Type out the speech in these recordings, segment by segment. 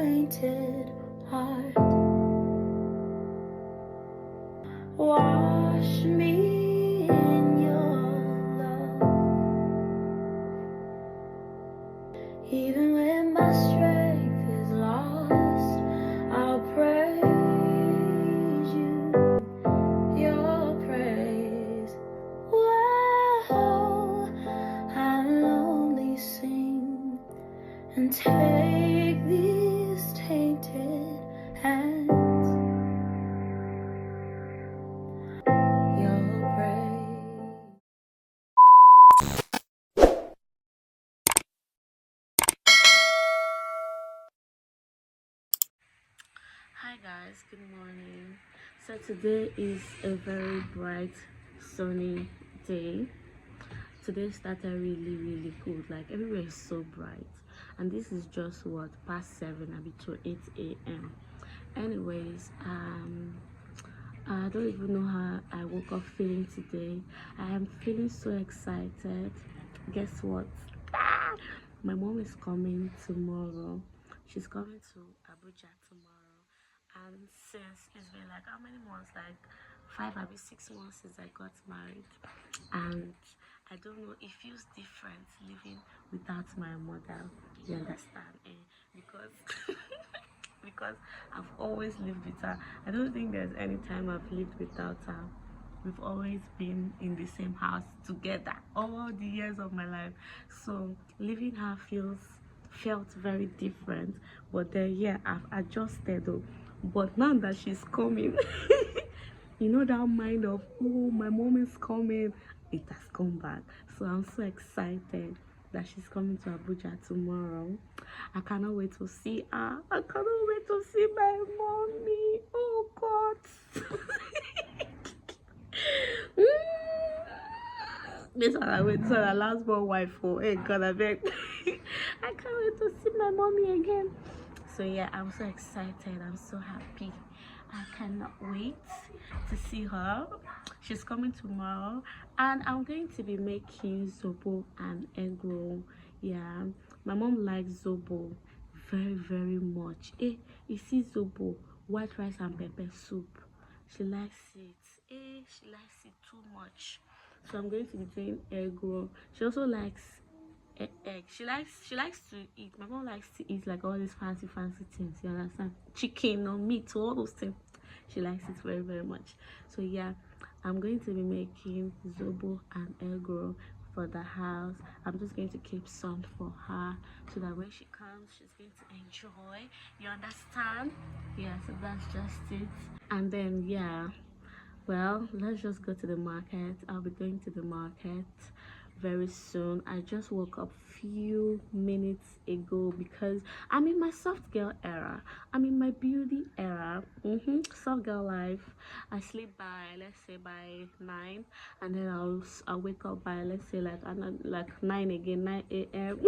fainted heart. Wash me in your love, even when my strength is lost. I'll praise you, your praise. Whoa, I'll only sing and take these tainted hands. Your praise. Hi guys, good morning. So today is a very bright sunny day. Today started really good, like everywhere is so bright, and this is just what, past 7, I'll be to 8 a.m. anyways. I don't even know how I woke up feeling today. I am feeling so excited. Guess what? My mom is coming tomorrow. She's coming to Abuja tomorrow, and since it's been like how many months, like 5 or 6 months since I got married, and I don't know, it feels different living without my mother, you understand? Because because I've always lived with her. I don't think there's any time I've lived without her. We've always been in the same house together all the years of my life, so leaving her felt very different. But then yeah, I've adjusted though. But now that she's coming, you know, that mind of, oh, my mom is coming, it has come back. So I'm so excited that she's coming to Abuja tomorrow. I cannot wait to see her. I cannot wait to see my mommy. Oh God. This one I went to the last born wife for. Hey God, I beg. I can't wait to see my mommy again. So yeah, I'm so excited. I'm so happy. I cannot wait to see her. She's coming tomorrow, and I'm going to be making zobo and egg roll. Yeah, my mom likes zobo very much. You see zobo, white rice and pepper soup, she likes it. She likes it too much. So I'm going to be doing egg roll. She also likes egg. She likes to eat. My mom likes to eat like all these fancy things, you understand? Chicken or meat, all those things. She likes it very much. So yeah, I'm going to be making zobo and egg roll for the house. I'm just going to keep some for her so that when she comes, she's going to enjoy, you understand? Yeah, so that's just it. And then yeah, well, let's just go to the market. I'll be going to the market very soon. I just woke up few minutes ago because I'm in my soft girl era. I'm in my beauty era. Soft girl life. I sleep by, let's say, by 9, and then I'll wake up by, let's say, like 9 again, 9 a.m.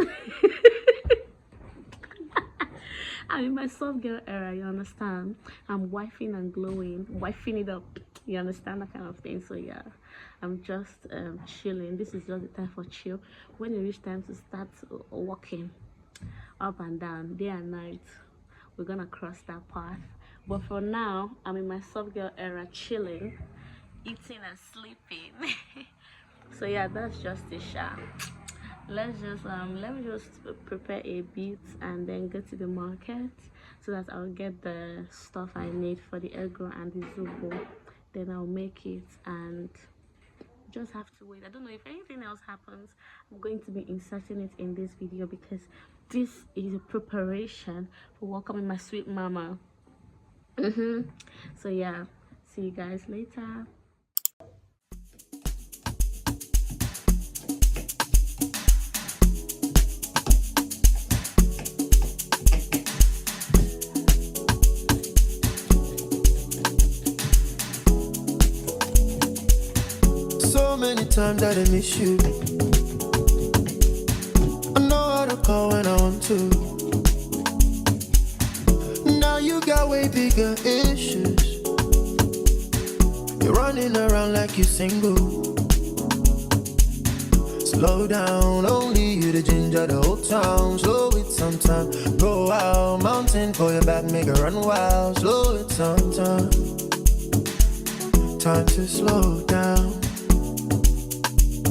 I'm in my soft girl era, you understand? I'm wifing and glowing, wifing it up, you understand, that kind of thing. So yeah, I'm just chilling. This is just the time for chill. When it reach time to start walking up and down day and night, we're gonna cross that path. But for now, I'm in my soft girl era, chilling, eating and sleeping. So yeah, that's just a shot. Let me just prepare a bit and then go to the market so that I'll get the stuff I need for the egg roll and the zobo. Then I'll make it and just have to wait. I don't know if anything else happens. I'm going to be inserting it in this video because this is a preparation for welcoming my sweet mama. So yeah, see you guys later. So many times that I miss you. I know how to call when I want to. Now you got way bigger issues. You're running around like you're single. Slow down, only you the ginger the whole town. Slow it sometime. Go out mountain for back, make her run wild. Slow it sometime. Time to slow down.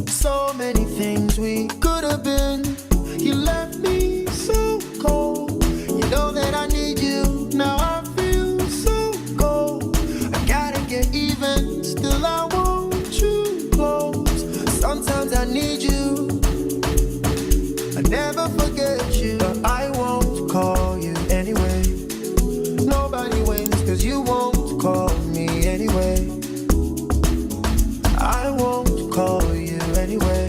So many things we could have been. You left me so cold. You know that I need you. Now I feel so cold. I gotta get even. Still I want you close. Sometimes I need you. I never forget you. But I won't call you anyway. Nobody wins cause you won't call me anyway. I won't call you anyway.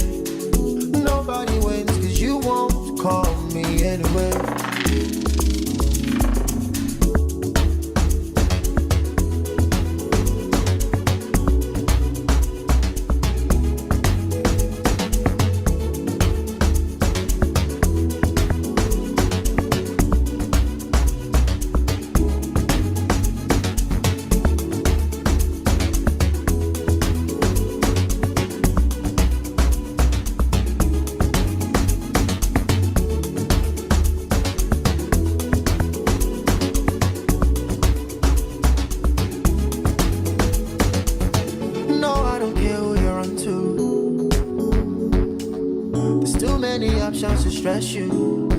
Nobody wins cause you won't call me anyway. To stress you.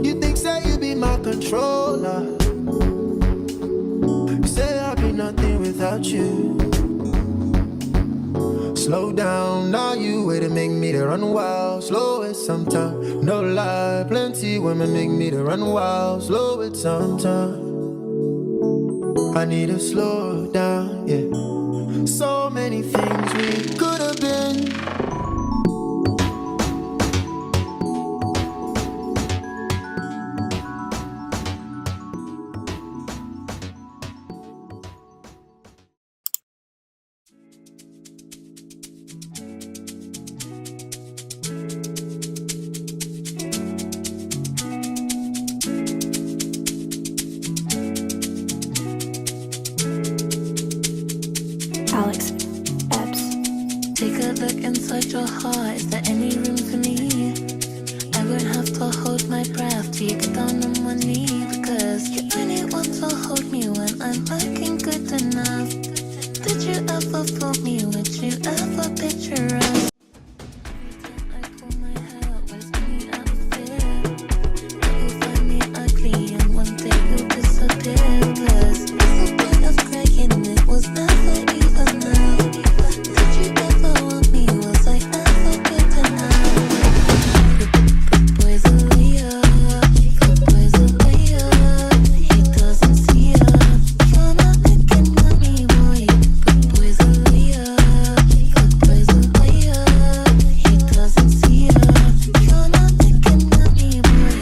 You think say you be my controller. You say I'll be nothing without you. Slow down, now you way to make me to run wild. Slow it sometime, no lie. Plenty women make me to run wild. Slow it sometime. I need to slow down, yeah. So many things we could have been. Take a look inside your heart. Is there any room for me? I would have to hold my breath till you get down on one knee. Because you only want to hold me when I'm looking good enough. Did you ever fool me? Would you ever picture us? Every time I pull my hair, where's me out of fear? You'll find me ugly and one day you'll disappear. Cause the point of crying, it was never even now. Did you ever want me? Was I ever good enough? Good boy's a liar. Good boy's a liar. He doesn't see ya. You're not looking at me, boy. Good boy's a liar. Good boy's a liar. He doesn't see ya. You're not looking at me, boy.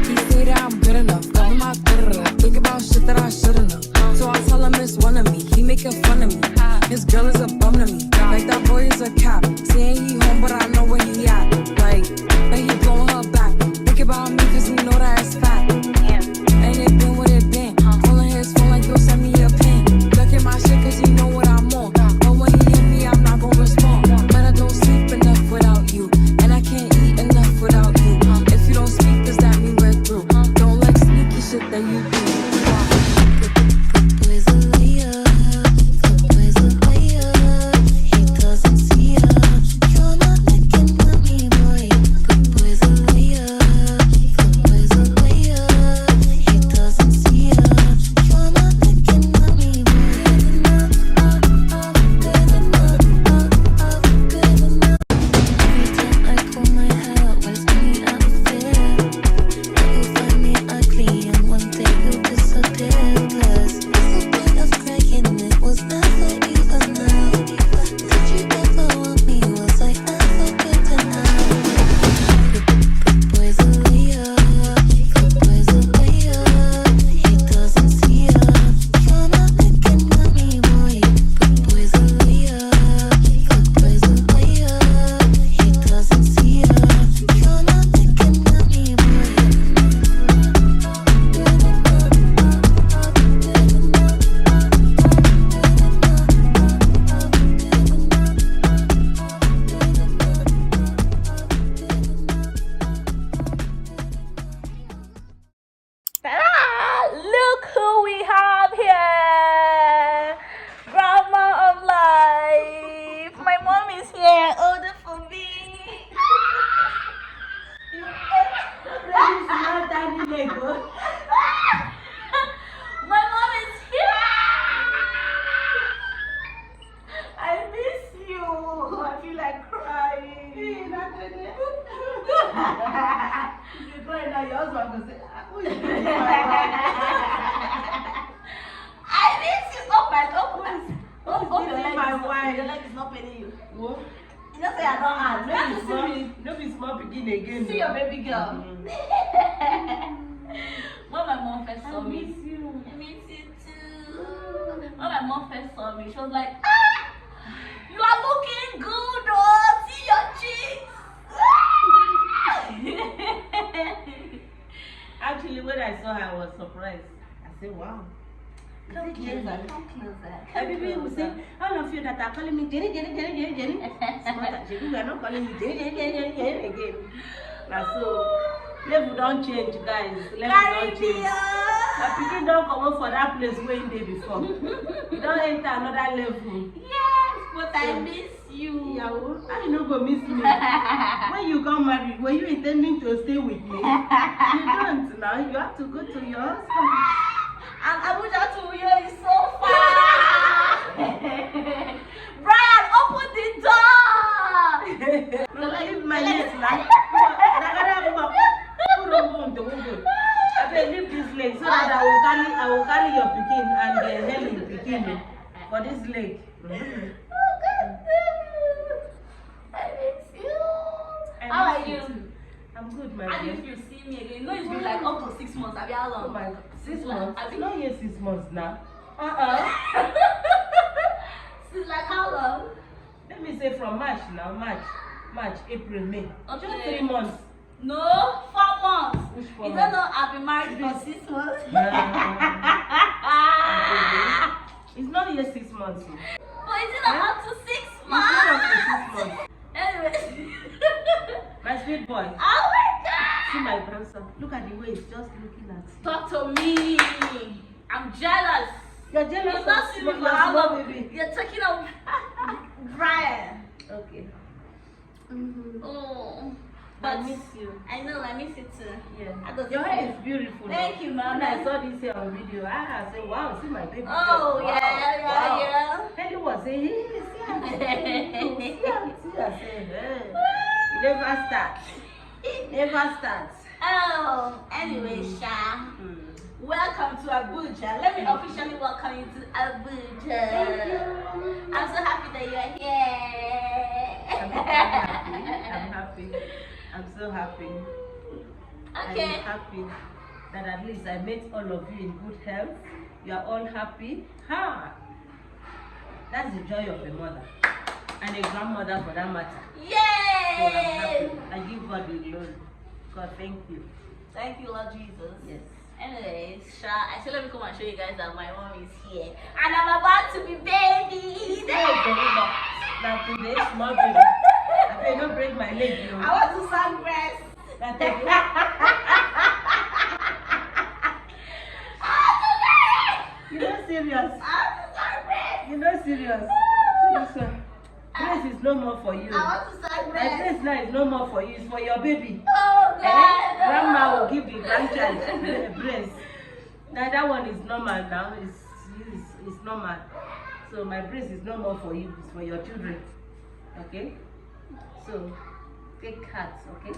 He say that I'm good enough, cover my enough. Think about shit that I shouldn't know. So I tell him it's one of me. He making fun of me. His girl is a bum to me. Like that boy is a cap. Saying he home, but I know where he at. Like, but he blowing her back. Think about me, cause he know that it's fat. And it been what it been. Calling his phone like, yo, send me a pin. Ducking my shit cause he know what I'm on. But when he hit me, I'm not gonna respond. But I don't sleep enough without you. And I can't eat enough without you. If you don't speak, does that mean we're through? Don't like sneaky shit that you do. Good boy's a liar. Good boy's a liar. He doesn't see ya. You're not looking at me, boy. Good boy's Now your husband will say, who is this? I miss you. Open your leg. My wife. Your leg is not paining you. What? You don't say I don't ask. No Can't be you see small, me? no be small begin again. See your baby girl. When my mom first saw me, you. I miss you too. When my mom first saw me, she was like, you are looking good, oh, see your cheeks. Actually, when I saw her, I was surprised. I said, wow. Come closer, come closer. Everybody will say, all of you that are calling me Jenny. Smarter Jenny, we are not calling you Jenny again. Now, so, level don't change, guys. Level don't change. My people don't come up for that place where you did before. You don't enter another level. Yes, but I miss you. Yeah, how you not go miss me? When you got married, were you intending to stay with me? You don't now. You have to go to your husband. And Abuja to you is so far. Brian, open the door. No, leave my niece now. I will leave this leg so that I will carry your pikin and Helen pikin for this leg. Oh, God damn. I miss you. How are you? I'm good, my And dear. if you see me again, you know it's been like up to 6 months. Have you how long? Oh my God, 6 months? Have you- Not yet 6 months now. Since like how long? Let me say from March now. March, April, May. Okay. Just 3 months. No, 4 months. Which 4 You months? don't know I've been married for 6 months. It's not yet 6 months. But is it not up to 6 It's not up months? to 6 months. Anyways. My sweet boy. Oh my God. See my grandson. Look at the way he's just looking at you. Talk to me. I'm jealous. You're jealous You've not of seen me your for how small long? baby. You're talking of Brian. Okay. Oh. I But miss you. I know, I miss it too. Yeah. I don't Your think- hair is beautiful. Thank you, Mama. When I saw this hair on video, I said, wow, see my baby. Oh, girl. yeah. Helen was saying, hey, see how see. I said, hey. It never starts. Never starts. Oh, anyway, Sha. Welcome to Abuja. Let me officially welcome you to Abuja. Thank you. I'm so happy that you're here. I'm happy. I'm so happy. Okay. I'm happy that at least I met all of you in good health. You are all happy. Ha! That's the joy of a mother and a grandmother for that matter. So I'm Yay! happy. I give God the glory. God, thank you. Thank you, Lord Jesus. Yes. Anyways, Sha, I said let me come and show you guys that my mom is here. And I'm about to be babied. Now today, small baby. I better not break my leg, you I know. want to suck breast. Now take it. You're not serious. You're not serious. Grace is no more for you. I want to suck My breast. grace now is no more for you. It's for your baby. Oh God. Grandma will give the grandchild breast. Now that one is normal now. It's normal. So my breast is no more for you. It's for your children. Okay? So take heart, okay?